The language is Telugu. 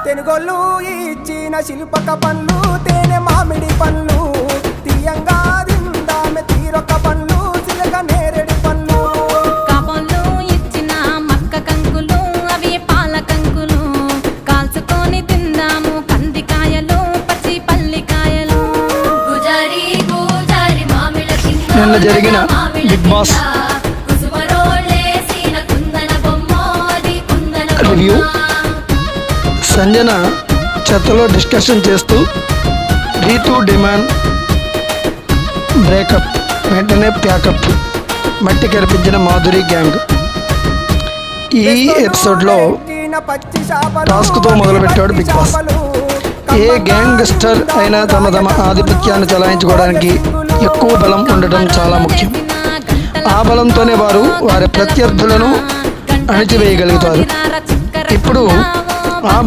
తెనుగోళ్ళు ఇచ్చిన శిల్పక పండ్లు తేనె మామిడి పండ్లు తీయంగా దిందామె తీరొక్క పండ్లు చిలక నేరేడి పండ్లు కాబోళ్ళు ఇచ్చిన మక్క కంకులు అవి పాల కంకులు కాల్చుకొని తిందాము కందికాయలు పచ్చి పల్లికాయలు గుజారి గుజారి మామిళ్ళ నిన్న జరిగిన బిగ్ బాస్ రివ్యూ సంజన చెత్తలో డిస్కషన్ చేస్తూ రీతు డిమాండ్ బ్రేకప్ వెంటనే ప్యాకప్ మట్టి కనిపించిన మాధురి గ్యాంగ్. ఈ ఎపిసోడ్లో టాస్క్తో మొదలుపెట్టాడు బిగ్ బాస్. ఏ గ్యాంగ్స్టర్ అయినా తమ ఆధిపత్యాన్ని చలాయించుకోవడానికి ఎక్కువ బలం ఉండటం చాలా ముఖ్యం. ఆ బలంతోనే వారు వారి ప్రత్యర్థులను అణిచివేయగలుగుతారు. ఇప్పుడు ఆ